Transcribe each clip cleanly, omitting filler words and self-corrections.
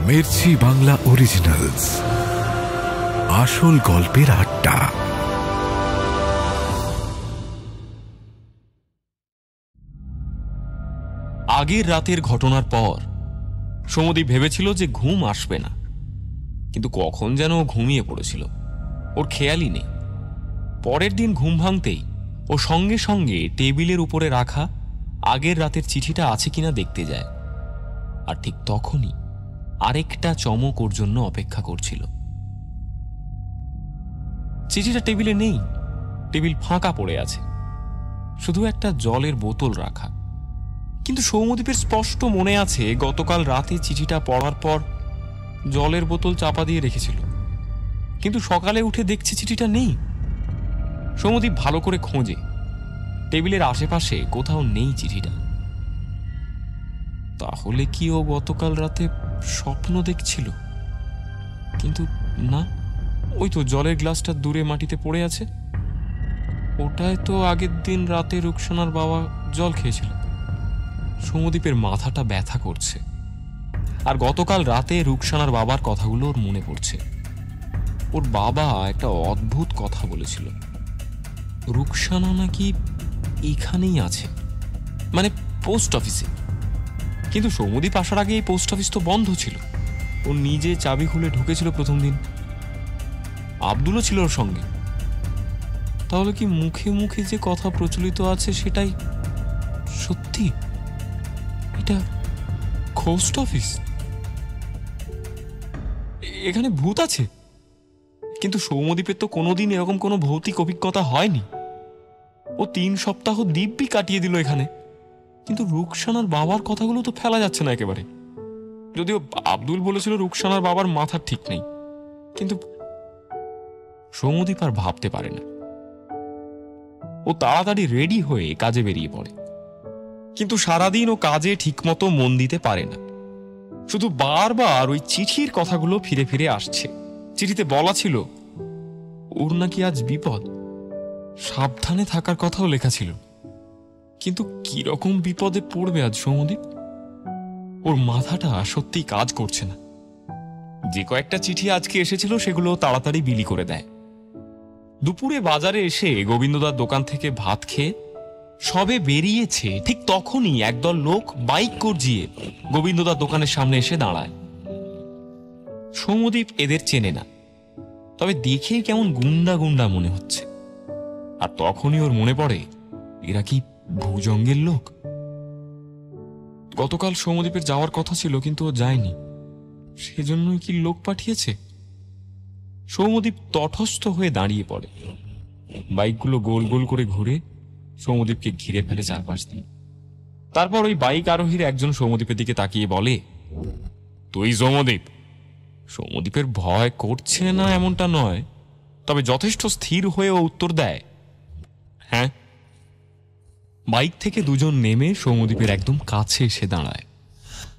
Mirchi Bangla originals, আসল গল্পের আড্ডা। আগের রাতের ঘটনার পর সৌমদীপ ভেবেছিল যে ঘুম আসবে না, কিন্তু কখন যেন ঘুমিয়ে পড়েছিল, ওর খেয়ালই নেই। পরের দিন ঘুম ভাঙতেই ও সঙ্গে সঙ্গে টেবিলের উপরে রাখা আগের রাতের চিঠিটা আছে কিনা দেখতে যায়। আর ঠিক তখনই আরেকটা চমক ওর জন্য অপেক্ষা করছিল। চিঠিটা টেবিলে নেই, টেবিল ফাঁকা পড়ে আছে, শুধু একটা জলের বোতল রাখা। কিন্তু সৌমদীপের স্পষ্ট মনে আছে গতকাল রাতে চিঠিটা পড়ার পর জলের বোতল চাপা দিয়ে রেখেছিল, কিন্তু সকালে উঠে দেখছে চিঠিটা নেই। সৌমদীপ ভালো করে খোঁজে, টেবিলের আশেপাশে কোথাও নেই চিঠিটা। তাহলে কি ও গতকাল রাতে স্বপ্ন দেখছিল? কিন্তু না, ওই তো জলের গ্লাসটা দূরে মাটিতে পড়ে আছে, ওটায় তো আগের দিন রাতে রুকসানার বাবা জল খেয়েছিল। সৌমদীপের মাথাটা ব্যথা করছে, আর গতকাল রাতে রুকসানার বাবার কথাগুলো ওর মনে পড়ছে। ওর বাবা একটা অদ্ভুত কথা বলেছিল, রুকসানা নাকি এখানেই আছে, মানে পোস্ট অফিসে। কিন্তু সৌমদীপ আসার আগে এই পোস্ট অফিস তো বন্ধ ছিল। ও নিজে চাবি খুলে ঢুকেছিল প্রথম দিন, আব্দুলও ছিল ওর সঙ্গে। তাহলে কি মুখে মুখে যে কথা প্রচলিত আছে সেটাই সত্যি? এটা পোস্ট অফিস, এখানে ভূত আছে। কিন্তু সৌমদীপের তো কোনোদিন এরকম কোনো ভৌতিক অভিজ্ঞতা হয়নি। ও 3 সপ্তাহ দিব্যি কাটিয়ে দিল এখানে, কিন্তু রুকসানার বাবার কথাগুলো তো ফেলা যাচ্ছে না একেবারে। যদিও আব্দুল বলেছিল রুকসানার বাবার মাথা ঠিক নেই, কিন্তু সৌমদীপ আর ভাবতে পারে না। ও তাড়াতাড়ি রেডি হয়ে কাজে বেরিয়ে পড়ে, কিন্তু সারাদিন ও কাজে ঠিকমতো মন দিতে পারে না। শুধু বারবার ওই চিঠির কথাগুলো ফিরে ফিরে আসছে। চিঠিতে বলা ছিল ওর নাকি আজ বিপদ, সাবধানে থাকার কথাও লেখা ছিল। কিন্তু কিরকম বিপদে পড়বে আজ সৌমদীপ? ওর মাথাটা সত্যি কাজ করছে না। যে কয়েকটা চিঠি আজকে এসেছিল সেগুলো তাড়াতাড়ি বিলি করে দেয়। দুপুরে বাজারে এসে গোবিন্দদার দোকান থেকে ভাত খেয়ে সবে বেরিয়েছে, ঠিক তখনই একদল লোক বাইক গর্জিয়ে গোবিন্দদার দোকানের সামনে এসে দাঁড়ায়। সৌমদীপ এদের চেনে না, তবে দেখেই কেমন গুন্ডা গুন্ডা মনে হচ্ছে। আর তখনই ওর মনে পড়ে এরা কি ভুজঙ্গের লোক? গতকাল সৌমদীপের যাওয়ার কথা ছিল, কিন্তু ও যায়নি, সেজন্যই কি লোক পাঠিয়েছে? সৌমদীপ তটস্থ হয়ে দাঁড়িয়ে পড়ে। বাইকগুলো গোল গোল করে ঘুরে সৌমদীপকে ঘিরে ফেলে চারপাশ দিয়ে। তারপর ওই বাইক আরোহীর একজন সৌমদীপের দিকে তাকিয়ে বলে, তুই সৌমদীপ? সৌমদীপের ভয় করছে না এমনটা নয়, তবে যথেষ্ট স্থির হয়ে ও উত্তর দেয়, হ্যাঁ। বাইক থেকে দুজন নেমে সৌমদীপের একদম কাছে এসে দাঁড়ায়।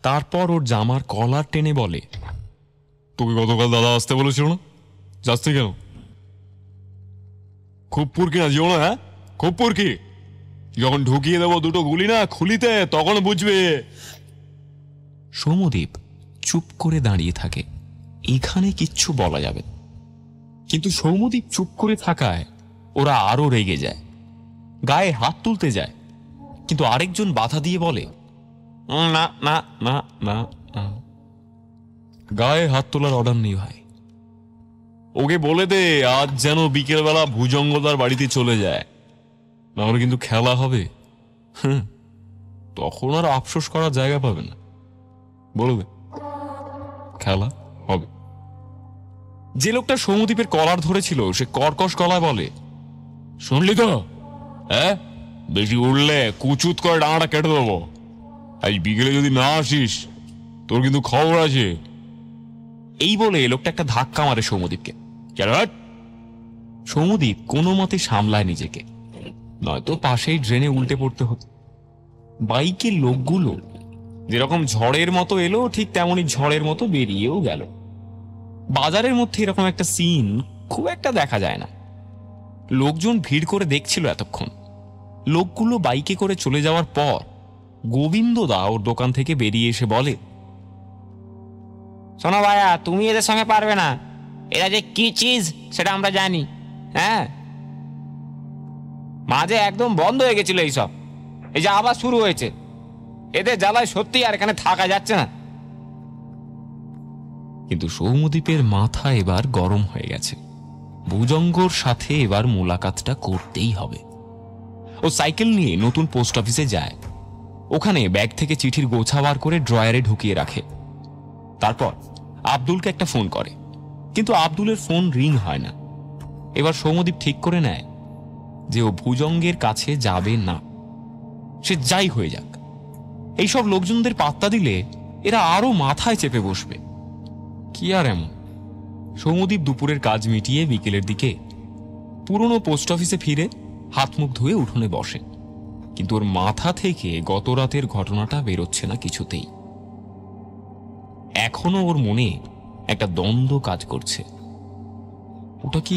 তারপর ওর জামার কলার টেনে বলে, তোকে গতকাল দাদা আসতে বলেছিল না, যাচ্ছি কেন? খুব পুরকি না যেও না, হ্যাঁ খুব পুরকি। যখন ঢুকিয়ে দেবো দুটো গুলি না খুলিতে, তখন বুঝবে। সৌমদীপ চুপ করে দাঁড়িয়ে থাকে, এখানে কিচ্ছু বলা যাবে। কিন্তু সৌমদীপ চুপ করে থাকায় ওরা আরো রেগে যায়, গায়ে হাত তুলতে যায়। কিন্তু আরেকজন বাধা দিয়ে বলে, না না না না না, গায়ে হাত তোলার অর্ডার নেই ভাই। ওকে বলে দে আজ যেন বিকেলবেলা ভুজঙ্গদার বাড়িতে চলে যায়, নাহলে কিন্তু খেলা হবে। তখন আর আফসোস করার জায়গা পাবে না, বলবে খেলা হবে। যে লোকটা সৌমদীপের কলার ধরেছিল সে কর্কশ গলায় বলে, শুনলি তো, হ্যাঁ বেশি উঠলে কুচুত করে ডাঙাটা কেটে দেবো। আজ বিকেলে যদি না আসিস তোর কিন্তু খবর আছে। এই বলে লোকটা একটা ধাক্কা মারে সৌমদীপকে। সৌমদীপ কোনো মতে সামলায় নিজেকে, নয়তো পাশেই ড্রেনে উল্টে পড়তে হতো। বাইকের লোকগুলো যেরকম ঝড়ের মতো এলো, ঠিক তেমনই ঝড়ের মতো বেরিয়েও গেল। বাজারের মধ্যে এরকম একটা সিন খুব একটা দেখা যায় না। লোকজন ভিড় করে দেখছিল এতক্ষণ। লোকগুলো বাইকে করে চলে যাওয়ার পর গোবিন্দদা ওর দোকান থেকে বেরিয়ে এসে বলে, শোনো ভাইয়া, তুমি এদের সঙ্গে পারবে না। এরা যে কি চিজ সেটা আমরা জানি। হ্যাঁ, মাঝে একদম বন্ধ হয়ে গেছিল এইসব, এই যে আবার শুরু হয়েছে। এদের জ্বালায় সত্যি আর এখানে থাকা যাচ্ছে না। কিন্তু সৌম্যদীপের মাথা এবার গরম হয়ে গেছে। ভুজঙ্গর সাথে এবার মোলাকাতটা করতেই হবে। ও সাইকেল নিয়ে নতুন পোস্ট অফিসে যায়। ওখানে ব্যাগ থেকে চিঠির গোছা বার করে ড্রয়ারে ঢুকিয়ে রাখে। তারপর আব্দুলকে একটা ফোন করে, কিন্তু আব্দুলের ফোন রিং হয় না। এবার সৌম্যদীপ ঠিক করে নেয় যে ও ভুজঙ্গের কাছে যাবে না, সে যাই হয়ে যাক। এইসব লোকজনদের পাত্তা দিলে এরা আরো মাথায় চেপে বসবে। কি আর এমন। সৌম্যদীপ দুপুরের কাজ মিটিয়ে বিকেলের দিকে পুরনো পোস্ট অফিসে ফিরে হাত মুখ ধুয়ে উঠোনে বসে। কিন্তু ওর মাথা থেকে গত রাতের ঘটনাটা বেরোচ্ছে না কিছুতেই। এখনো ওর মনে একটা দ্বন্দ্ব কাজ করছে। ওটা কি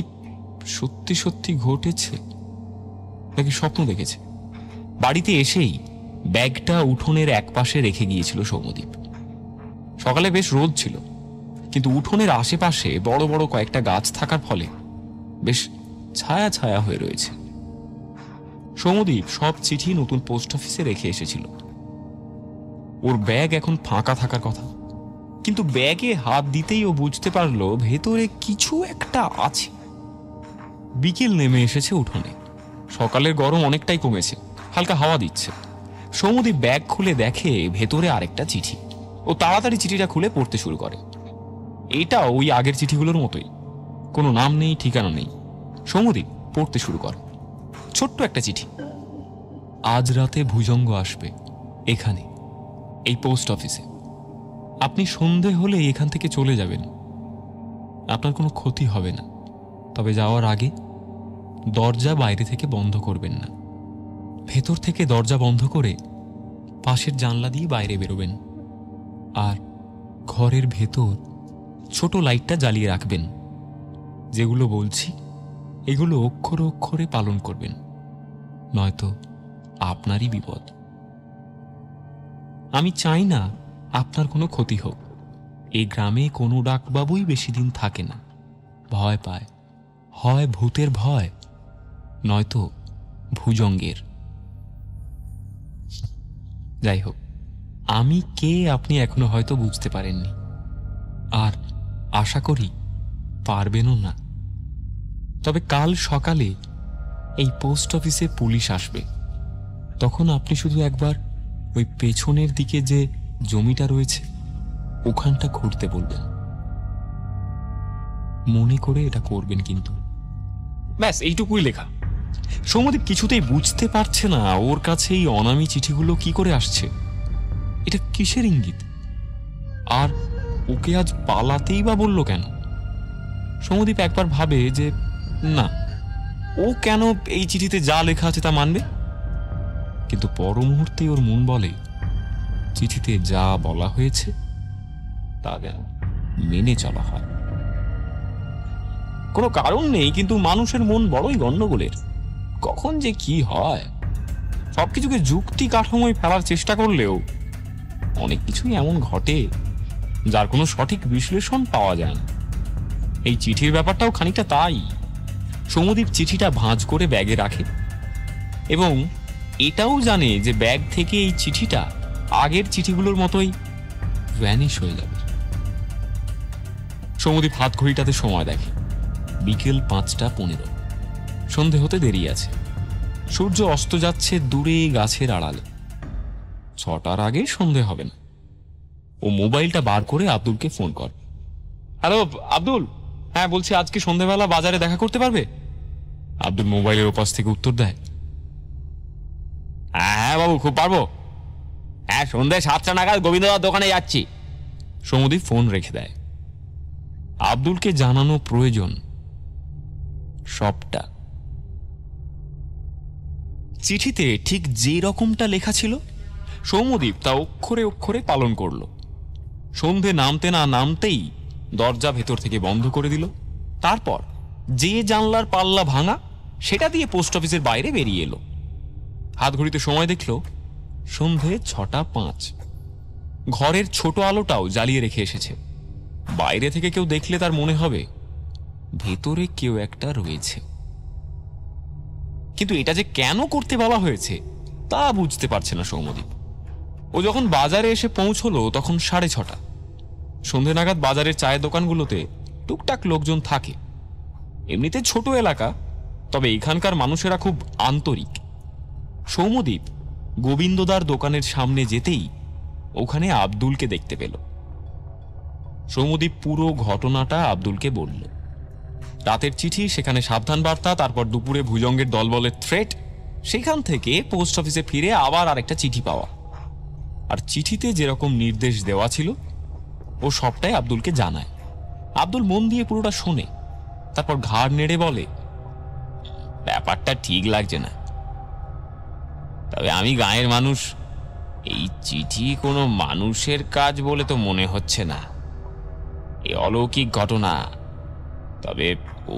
সত্যি সত্যি ঘটেছে নাকি স্বপ্ন দেখেছে? বাড়িতে এসেই ব্যাগটা উঠোনের একপাশে রেখে গিয়েছিল সৌম্যদীপ। সকালে বেশ রোদ ছিল, কিন্তু উঠোনের আশেপাশে বড় বড় কয়েকটা গাছ থাকার ফলে বেশ ছায়া ছায়া হয়ে রয়েছে। সৌম্যদীপ সব চিঠি নতুন পোস্ট অফিসে রেখে এসেছিল। ওর ব্যাগ এখন ফাঁকা থাকার কথা, কিন্তু ব্যাগে হাত দিতেই ও বুঝতে পারলো ভেতরে কিছু একটা আছে। বিকেল নেমে এসেছে উঠোনে। সকালের গরম অনেকটাই কমেছে, হালকা হাওয়া দিচ্ছে। সৌম্যদীপ ব্যাগ খুলে দেখে ভেতরে আরেকটা চিঠি। ও তাড়াতাড়ি চিঠিটা খুলে পড়তে শুরু করে। এটা ওই আগের চিঠিগুলোর মতোই, কোনো নাম নেই, ঠিকানা নেই। সৌম্যদীপ পড়তে শুরু করে। ছোট্ট একটা চিঠি। আজ রাতে ভুজঙ্গ আসবে এখানে, এই পোস্ট অফিসে। আপনি সন্ধে হলে এখান থেকে চলে যাবেন। আপনার কোনো ক্ষতি হবে না, তবে যাওয়ার আগে দরজা বাইরে থেকে বন্ধ করবেন না। ভেতর থেকে দরজা বন্ধ করে পাশের জানলা দিয়ে বাইরে বেরোবেন। আর ঘরের ভেতর ছোট লাইটটা জ্বালিয়ে রাখবেন। যেগুলো বলছি এগুলো অক্ষরে অক্ষরে পালন করবেন, নয়তো আপনারই বিপদ। আমি চাই না আপনার কোনো ক্ষতি হোক। এই গ্রামে কোনো ডাকবাবুই বেশি দিন থাকে না, ভয় পায়। হয় ভূতের ভয়, নয়তো ভুজঙ্গের। যাই হোক, আমি কে আপনি এখনো হয়তো বুঝতে পারেননি, আর আশা করি পারবেনও না। তবে কাল সকালে এই পোস্ট অফিসে পুলিশ আসবে। তখন আপনি শুধু একবার ওই পেছনের দিকে যে জমিটা রয়েছে ওখানটা ঘুরতে বলবেন। মনে করে এটা করবেন কিন্তু। ব্যাস এইটুকুই লেখা। সৌম্যদীপ কিছুতেই বুঝতে পারছে না ওর কাছে এই অনামী চিঠিগুলো কি করে আসছে। এটা কিসের ইঙ্গিত? আর ওকে আজ পালাতেই বা বলল কেন? সৌম্যদীপ একবার ভাবে যে না, ও কেন এই চিঠিতে যা লেখা আছে তা মানবে। কিন্তু পর মুহূর্তে ওর মন বলে চিঠিতে যা বলা হয়েছে তা যেন মেনে চলা হয়। কোনো কারণ নেই, কিন্তু মানুষের মন বড়ই গন্ডগোলের। কখন যে কি হয়, সবকিছুকে যুক্তি কাঠামোয় ফেলার চেষ্টা করলেও অনেক কিছুই এমন ঘটে যার কোনো সঠিক বিশ্লেষণ পাওয়া যায় না। এই চিঠির ব্যাপারটাও খানিকটা তাই। সৌম্যদীপ চিঠিটা ভাঁজ করে ব্যাগে রাখে এবং এটাও জানে যে ব্যাগ থেকে এই চিঠিটা আগের চিঠিগুলোর মতোই ভ্যানিশ হয়ে যাবে। সৌম্যদীপ হাত ঘড়িটাতে সময় দেখে, বিকেল 5:15। সন্ধে হতে দেরি আছে। সূর্য অস্ত যাচ্ছে দূরে গাছের আড়ালে। 6টার আগে সন্ধে হবে না। ও মোবাইলটা বার করে আব্দুলকে ফোন করে। হ্যালো আব্দুল, হ্যাঁ বলছি, আজকে সন্ধেবেলা বাজারে দেখা করতে পারবে? আব্দুল মোবাইলের ওপাশ থেকে উত্তর দেয়, হ্যাঁ বাবু, খুব পারবো। হ্যাঁ, সন্ধ্যে 7টা নাগাদ গোবিন্দদার দোকানে যাচ্ছি। সৌম্যদীপ ফোন রেখে দেয়। আব্দুলকে জানানো প্রয়োজন সবটা। চিঠিতে ঠিক যে রকমটা লেখা ছিল সৌম্যদীপ তা অক্ষরে অক্ষরে পালন করল। সন্ধে নামতে না নামতেই দরজা ভেতর থেকে বন্ধ করে দিল। তারপর যে জানলার পাল্লা ভাঙা সেটা দিয়ে পোস্ট অফিসের বাইরে বেরিয়ে এলো। হাত ঘড়িতে সময় দেখল সন্ধে 6:05। ঘরের ছোট আলোটাও জ্বালিয়ে রেখে এসেছে। বাইরে থেকে কেউ দেখলে তার মনে হবে ভেতরে কেউ একটা রয়েছে। কিন্তু এটা যে কেন করতে বলা হয়েছে তা বুঝতে পারছে না সৌম্যদীপ। ও যখন বাজারে এসে পৌঁছলো তখন 6:30। সন্ধে নাগাদ বাজারের চায়ের দোকানগুলোতে টুকটাক লোকজন থাকে। এমনিতে ছোট এলাকা, তবে এখানকার মানুষেরা খুব আন্তরিক। সৌম্যদীপ গোবিন্দদার দোকানের সামনে যেতেই ওখানে আব্দুলকে দেখতে পেল। সৌম্যদীপ পুরো ঘটনাটা আব্দুলকে বলল। রাতের চিঠি, সেখানে সাবধান বার্তা, তারপর দুপুরে ভুজঙ্গের দলবলের থ্রেট, সেখান থেকে পোস্ট অফিসে ফিরে আবার আরেকটা চিঠি পাওয়া। আর চিঠিতে যেরকম নির্দেশ দেওয়া ছিল ও সবটাই আব্দুলকে জানায়। আব্দুল মন দিয়ে পুরোটা শোনে, তারপর ঘাড় নেড়ে বলে, ব্যাপারটা ঠিক লাগছে না। তবে আমি গাঁয়ের মানুষ, এই চিঠি কোনো মানুষের কাজ বলে তো মনে হচ্ছে না। এই অলৌকিক ঘটনা। তবে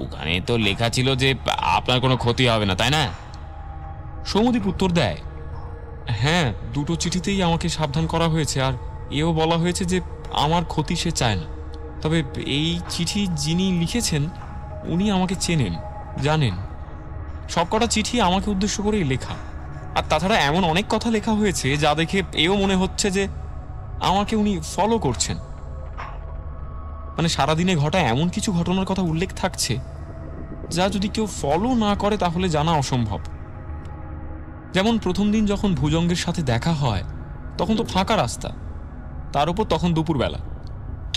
ওখানে তো লেখা ছিল যে আপনার কোনো ক্ষতি হবে না, তাই না? সৌম্যদীপ উত্তর দেয়, হ্যাঁ, দুটো চিঠিতেই আমাকে সাবধান করা হয়েছে, আর এও বলা হয়েছে যে আমার ক্ষতি সে চায় না। তবে এই চিঠি যিনি লিখেছেন উনি আমাকে চেনেন, জানেন। সবকটা চিঠি আমাকে উদ্দেশ্য করেই লেখা। আর তাছাড়া এমন অনেক কথা লেখা হয়েছে যা দেখে এও মনে হচ্ছে যে আমাকে উনি ফলো করছেন। মানে সারাদিনে ঘটা এমন কিছু ঘটনার কথা উল্লেখ থাকছে যা যদি কেউ ফলো না করে তাহলে জানা অসম্ভব। যেমন প্রথম দিন যখন ভুজঙ্গের সাথে দেখা হয় তখন তো ফাঁকা রাস্তা, তার উপর তখন দুপুরবেলা,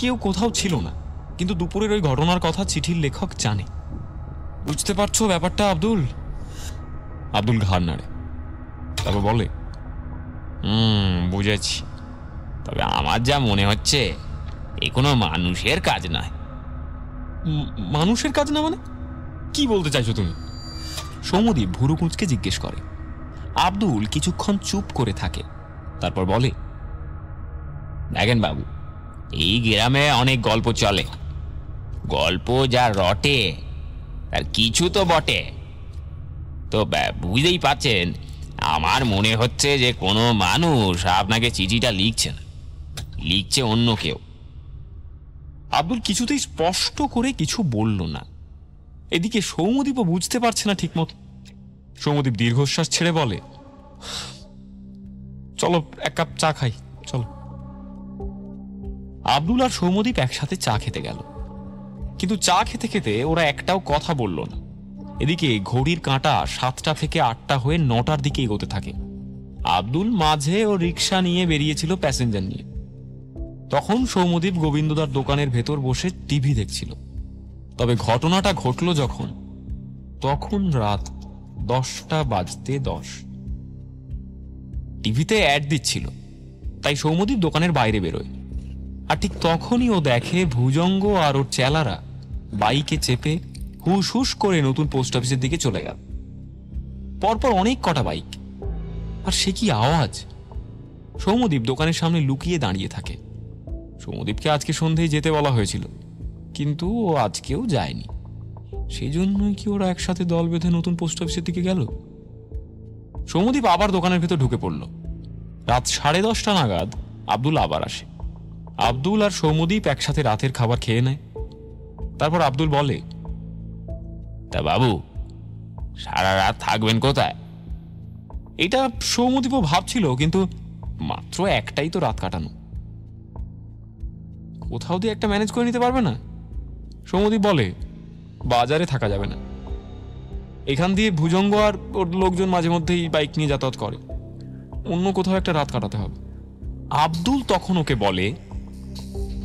কেউ কোথাও ছিল না, কিন্তু দুপুরের ওই ঘটনার কথা চিঠির লেখক জানে। বুঝতে পারছো ব্যাপারটা আব্দুল? আব্দুল ঘাড় নাড়ে, তারপর বলে, বুঝেছি। তবে আমার যা মনে হচ্ছে এ কোনো মানুষের কাজ নয়। মানুষের কাজ না মানে? কি বলতে চাইছো তুমি? সৌম্যদীপ ভুরু কুঁচকে জিজ্ঞেস করে। আব্দুল কিছুক্ষণ চুপ করে থাকে, তারপর বলে, দেখেন বাবু, এই গ্রামে অনেক গল্প চলে। গল্প যা রটে তার কিছু তো বটে। তো বুঝতেই পারছেন, আমার মনে হচ্ছে যে কোনো মানুষ আপনাকে চিঠিটা লিখছে না, লিখছে অন্য কেউ। আব্দুল কিছুতেই স্পষ্ট করে কিছু বলল না। এদিকে সৌম্যদীপও বুঝতে পারছে না ঠিক মতো। সৌম্যদীপ দীর্ঘশ্বাস ছেড়ে বলে, চলো এক কাপ চা খাই, চলো। আব্দুল আর সৌম্যদীপ একসাথে চা খেতে গেল, কিন্তু চা খেতে খেতে ওরা একটাও কথা বলল না। এদিকে ঘড়ির কাঁটা 7টা থেকে 8টা হয়ে 9টার দিকে এগোতে থাকে। আব্দুল মাঝে ও রিক্সা নিয়ে বেরিয়েছিল প্যাসেঞ্জার নিয়ে। তখন সৌম্যদীপ গোবিন্দদার দোকানের ভেতর বসে টিভি দেখছিল। তবে ঘটনাটা ঘটল যখন, তখন রাত 10:10। টিভিতে অ্যাড দিচ্ছিল, তাই সৌম্যদীপ দোকানের বাইরে বেরোয়। আর ঠিক তখনই ও দেখে ভুজঙ্গ আর ওর চেলারা বাইকে চেপে হুস হুস করে নতুন পোস্ট অফিসের দিকে চলে গেল। পরপর অনেক কটা বাইক। আর সে কি আওয়াজ! সৌম্যদীপ দোকানের সামনে লুকিয়ে দাঁড়িয়ে থাকে। সৌম্যদীপকে আজকে সন্ধ্যেই যেতে বলা হয়েছিল, কিন্তু ও আজকেও যায়নি। সেই জন্যই কি ওরা একসাথে দল বেঁধে নতুন পোস্ট অফিসের দিকে গেল? সৌম্যদীপ আবার দোকানের ভেতর ঢুকে পড়ল। রাত 10:30 নাগাদ আব্দুল আবার আসে। আব্দুল আর সৌম্যদীপ একসাথে রাতের খাবার খেয়ে নেয়। তারপর আব্দুল বলে, তা বাবু, সারা রাত থাকবেন কোথায়? এটা সৌম্যদীপও ভাবছিল, কিন্তু মাত্র একটাই তো রাত কাটানো, কোথাও দিয়ে একটা ম্যানেজ করে নিতে পারবে না? সৌম্যদীপ বলে, বাজারে থাকা যাবে না। এখান দিয়ে ভুজঙ্গ আর ওর লোকজন মাঝে মধ্যেই বাইক নিয়ে যাতায়াত করে, অন্য কোথাও একটা রাত কাটাতে হবে। আব্দুল তখন ওকে বলে,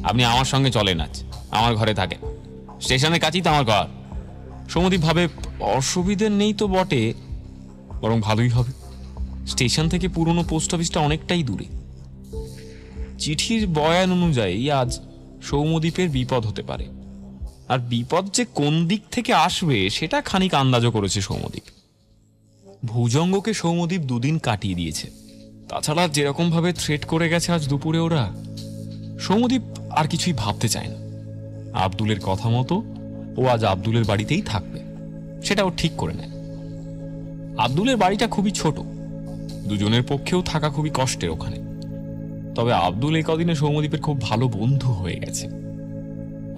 আপনি আমার সঙ্গে চলেন, আজ আমার ঘরে থাকেন, স্টেশনের কাছেই তো আমার ঘর। সৌম্যদীপ ভাবে, অসুবিধে নেই তো বটে, বরং ভালোই হবে। স্টেশন থেকে পুরনো পোস্ট অফিসটা অনেকটাই দূরে। চিঠির বয়ান অনুযায়ী আজ সৌম্যদীপের বিপদ হতে পারে, আর বিপদ যে কোন দিক থেকে আসবে সেটা খানিক আন্দাজও করেছে সৌম্যদীপ। ভুজঙ্গকে সৌম্যদীপ 2 দিন কাটিয়ে দিয়েছে। তাছাড়া যেরকম ভাবে থ্রেট করে গেছে আজ দুপুরে ওরা, সৌম্যদীপ আর কিছুই ভাবতে চায় না। আব্দুলের কথা মতো ও আজ আব্দুলের বাড়িতেই থাকবে, সেটা ও ঠিক করে নেয়। আব্দুলের বাড়িটা খুবই ছোট, দুজনের পক্ষেও থাকা খুবই কষ্টের ওখানে। তবে আব্দুল এই কদিনে সৌম্যদীপের খুব ভালো বন্ধু হয়ে গেছে।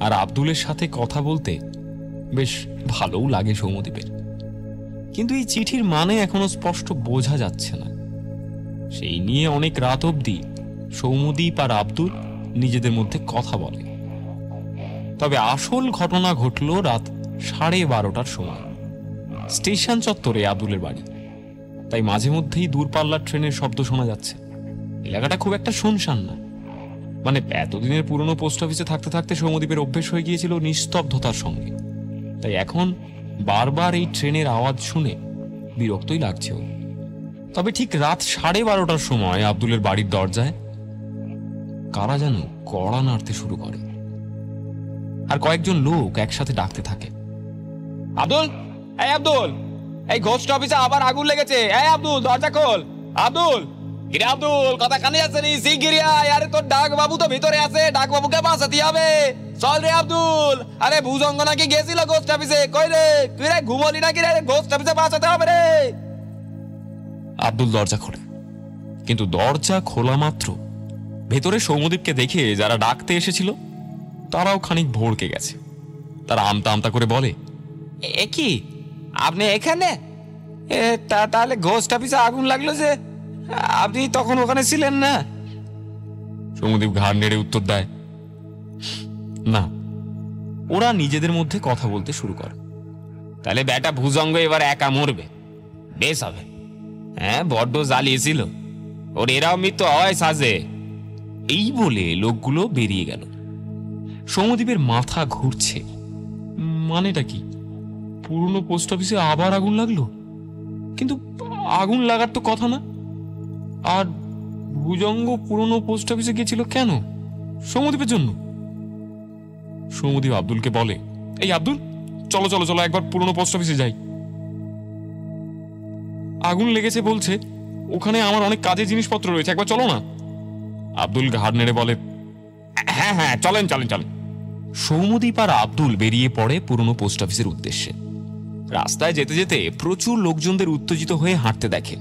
আর আব্দুলের সাথে কথা বলতে বেশ ভালোও লাগে সৌম্যদীপের। কিন্তু এই চিঠির মানে এখনো স্পষ্ট বোঝা যাচ্ছে না। সেই নিয়ে অনেক রাত অবধি সৌম্যদীপ আর আব্দুল নিজেদের মধ্যে কথা বলে। তবে আসল ঘটনা ঘটল রাত 12:30টার সময়। স্টেশন চত্বরে আব্দুলের বাড়ি, তাই মাঝে মধ্যেই দূরপাল্লার ট্রেনের শব্দ শোনা যাচ্ছে। এলাকাটা খুব একটা শুনশান না, মানে এতদিনের পুরনো পোস্ট অফিসে থাকতে থাকতে সৌম্যদীপের অভ্যেস হয়ে গিয়েছিল নিস্তব্ধতার সঙ্গে। তাই এখন বারবার এই ট্রেনের আওয়াজ শুনে বিরক্তই লাগছে। তবে ঠিক রাত 12:30টার সময় আব্দুলের বাড়ির দরজায় কারা যেন কড়া নাড়তে শুরু করে, আর কয়েকজন লোক একসাথে ডাকতে থাকে, আব্দুল, এই আব্দুল, এই ঘোস্ট অফিসে আবার আগুন লেগেছে। এই আব্দুল, দরজা খোল। আব্দুল, কিরে আব্দুল, কথা কানে আছে নি? শিগগিরি আয়। আরে তোর ডাক বাবু তো ভিতরে আছে, ডাক বাবুকে বাঁচাতে হবে। চল রে আব্দুল। আরে ভুজঙ্গ নাকি গেছিল ঘোস্ট অফিসে। কই রে তুই? রে ঘুমলি নাকি রে? ঘোস্ট অফিসে বাঁচাতে হবে রে। আব্দুল দরজা খোলে, কিন্তু দরজা খোলা মাত্র ভেতরে সৌম্যদীপকে দেখে যারা ডাকতে এসেছিল তারাও খানিক ভড়কে গেছে। তারা আমতা আমতা করে বলে, এ কি, আপনি এখানে? তাহলে ঘোস্ট অফিসে আগুন লাগলো যে, আপনি তখন ওখানে ছিলেন না? সৌম্যদীপ ঘাড় নেড়ে উত্তর দেয়, না। ওরা নিজেদের মধ্যে কথা বলতে শুরু করে, তাহলে বেটা ভুজঙ্গ এবার একা মরবে, বেশ হবে। হ্যাঁ, বড্ড জ্বালিয়েছিল ওর, এরাও মৃত্যু হয় সাজে। এই বলে লোকগুলো বেরিয়ে গেল। সৌম্যদীপের মাথা ঘুরছে, মানেটা কি? পুরনো পোস্ট অফিসে আবার আগুন লাগলো, কিন্তু আগুন লাগার তো কথা না। আর ভুজঙ্গ পুরনো পোস্ট অফিসে গিয়েছিল কেন? সৌম্যদীপের জন্য। সৌম্যদীপ আব্দুলকে বলে, এই আব্দুল, চলো চলো চলো, একবার পুরনো পোস্ট অফিসে যাই। আগুন লেগেছে বলছে, ওখানে আমার অনেক কাজের জিনিসপত্র রয়েছে, একবার চলো না। আব্দুল ঘাড় নেড়ে বলে, হ্যাঁ হ্যাঁ, চলেন চলেন চলেন। সৌম্যদীপ আর আব্দুল বেরিয়ে পড়ে পুরনো পোস্ট অফিসের উদ্দেশ্যে। রাস্তায় যেতে যেতে প্রচুর লোকজনদের উত্তেজিত হয়ে হাঁটতে দেখে।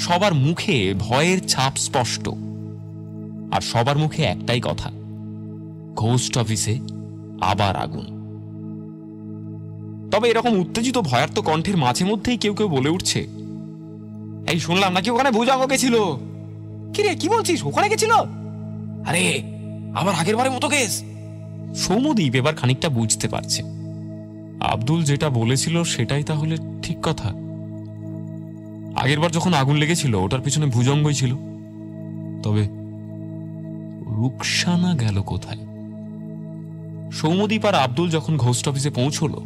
সবার মুখে ভয়ের ছাপ স্পষ্ট, আর সবার মুখে একটাই কথা, ঘোস্ট অফিসে আবার আগুন। তবে এরকম উত্তেজিত ভয়ার্ত কণ্ঠের মাঝে মধ্যেই কেউ কেউ বলে উঠছে, এই শুনলাম নাকি ওখানে ভুজঙ্গ গেছিল। কি রে, কি বলছিস? ওখানে গেছিল? আরে আবার আগের বারের মতো কেস। সৌম্যদীপ এবার খানিকটা বুঝতে পারছে, আব্দুল যেটা বলেছিল সেটাই তাহলে ঠিক কথা। আগেরবার যখন আগুন লেগেছিল ওটার পিছনে ভুজঙ্গই ছিল। তবে রুকসানা গেল কোথায়? সৌম্যদীপ আর আব্দুল যখন ঘোস্ট অফিসে পৌঁছলো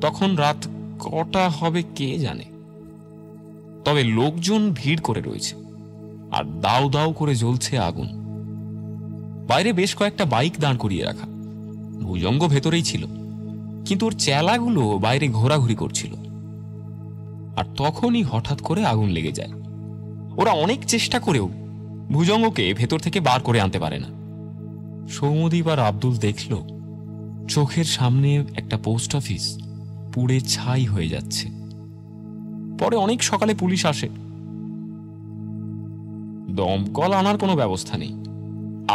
তখন রাত কটা হবে কে জানে। তবে লোকজন ভিড় করে রয়েছে, আর দাউ দাউ করে জ্বলছে আগুন। বাইরে বেশ কয়েকটা বাইক দাঁড় করিয়ে রাখা। ভুজঙ্গ ভেতরেই ছিল, কিন্তু ওর চেলাগুলো বাইরে ঘোরাঘুরি করছিল। আর তখনই হঠাৎ করে আগুন লেগে যায়। ওরা অনেক চেষ্টা করেও ভুজঙ্গকে ভেতর থেকে বার করে আনতে পারে না। সৌম্যদীপ আর আব্দুল দেখল চোখের সামনে একটা পোস্ট অফিস পুড়ে ছাই হয়ে যাচ্ছে। পরে অনেক সকালে পুলিশ আসে। দমকল আনার কোনো ব্যবস্থা নেই।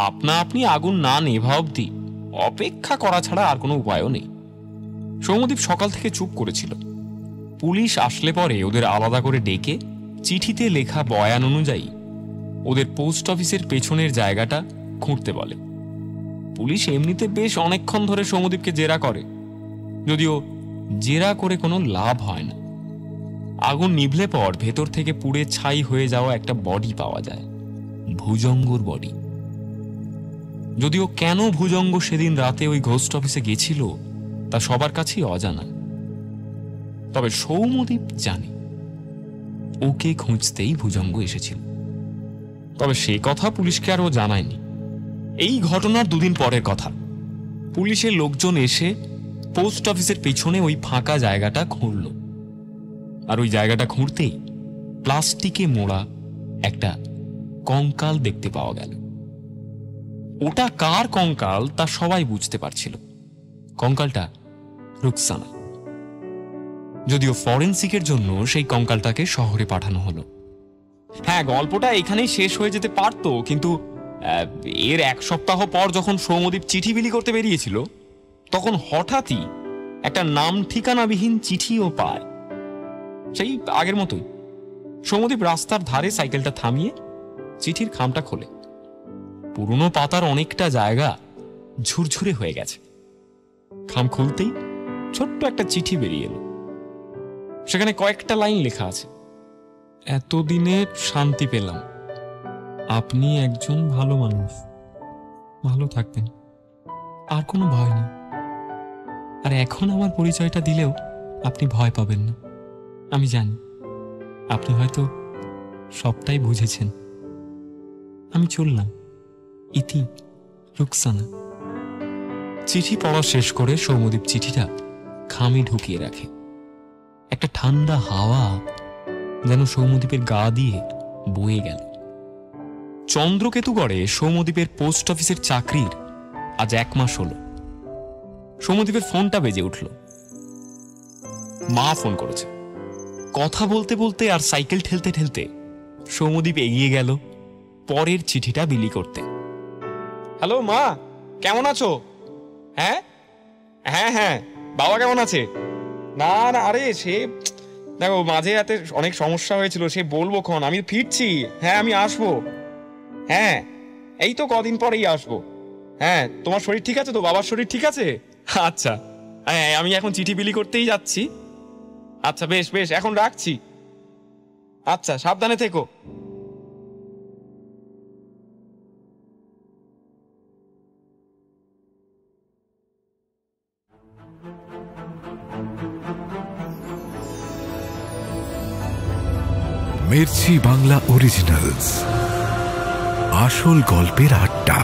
আপনা আপনি আগুন না নেভা অবধি অপেক্ষা করা ছাড়া আর কোনো উপায়ও নেই। সৌম্যদীপ সকাল থেকে চুপ করেছিল। পুলিশ আসলে পরে ওদের আলাদা করে ডেকে চিঠিতে লেখা বয়ান অনুযায়ী ওদের পোস্ট অফিসের পেছনের জায়গাটা খুঁড়তে বলে। পুলিশ এমনিতে বেশ অনেকক্ষণ ধরে সৌম্যদীপকে জেরা করে, যদিও জেরা করে কোনো লাভ হয় না। আগুন নিভলে পর ভেতর থেকে পুড়ে ছাই হয়ে যাওয়া একটা বডি পাওয়া যায়, ভুজঙ্গর বডি। যদিও কেন ভুজঙ্গ সেদিন রাতে ওই ঘোস্ট অফিসে গেছিল তা সবার কাছেই অজানা। তবে সৌম্যদীপ জানে ওকে খুঁজতেই ভুজঙ্গ এসেছিল। তবে সে কথা পুলিশকে আর ও জানায়নি। এই ঘটনার দুদিন পরের কথা। পুলিশের লোকজন এসে পোস্ট অফিসের পেছনে ওই ফাঁকা জায়গাটা খুঁড়ল। আর ওই জায়গাটা খুঁড়তেই প্লাস্টিকে মোড়া একটা কঙ্কাল দেখতে পাওয়া গেল। ওটা কার কঙ্কাল তা সবাই বুঝতে পারছিল। কঙ্কালটা রুকসানা। যদিও ফরেনসিকের জন্য সেই কঙ্কালটাকে শহরে পাঠানো হলো। হ্যাঁ, গল্পটা এখানেই শেষ হয়ে যেতে পারত, কিন্তু এর এক সপ্তাহ পর যখন সৌম্যদীপ চিঠি বিলি করতে বেরিয়েছিল তখন হঠাৎই একটা নাম ঠিকানাবিহীন চিঠিও পায়। সেই আগের মতোই সৌম্যদীপ রাস্তার ধারে সাইকেলটা থামিয়ে চিঠির খামটা খোলে। পুরনো পাতার অনেকটা জায়গা ঝুরঝুরে হয়ে গেছে। খাম খুলতেই ছোট্ট একটা চিঠি বেরিয়ে এলো। সেখানে কয়েকটা লাইন লেখা আছে। এতদিনে শান্তি পেলাম, আপনি একজন ভালো মানুষ, ভালো থাকবেন, আর কোনো ভয় নেই। আর এখন আমার পরিচয়টা দিলেও আপনি ভয় পাবেন না। আমি জানি আপনি হয়তো সবটাই বুঝেছেন। আমি চললাম। ইতি, রুকসানা। চিঠি পড়া শেষ করে সৌম্যদীপ চিঠিটা খামে ঢুকিয়ে রাখে। একটা ঠান্ডা হাওয়া যেন সৌম্যদীপের গা দিয়ে বয়ে গেল। চন্দ্রকেতুগড়ে সৌম্যদীপের পোস্ট অফিসের চাকরির আজ 1 মাস হলো। সৌম্যদীপের ফোনটা বেজে উঠল। মা ফোন করেছে। কথা বলতে বলতে আর সাইকেল ঠেলতে ঠেলতে সৌম্যদীপ এগিয়ে গেল পরের চিঠিটা বিলি করতে। হ্যালো মা, কেমন আছো? হ্যাঁ হ্যাঁ হ্যাঁ, বাবা কেমন আছে? না না, আরে সে দেখো মাঝে এতে অনেক সমস্যা হয়েছিল, সে বলবো ক্ষণ, আমি ফিরছি। হ্যাঁ আমি আসবো। হ্যাঁ এই তো কদিন পরেই আসবো। হ্যাঁ তোমার শরীর ঠিক আছে তো? বাবার শরীর ঠিক আছে? আচ্ছা হ্যাঁ, আমি এখন চিঠি বিলি করতেই যাচ্ছি। আচ্ছা বেশ বেশ, এখন রাখছি। আচ্ছা সাবধানে থেকো। মির্চি বাংলা অরিজিনালস, আসল গল্পের আড্ডা।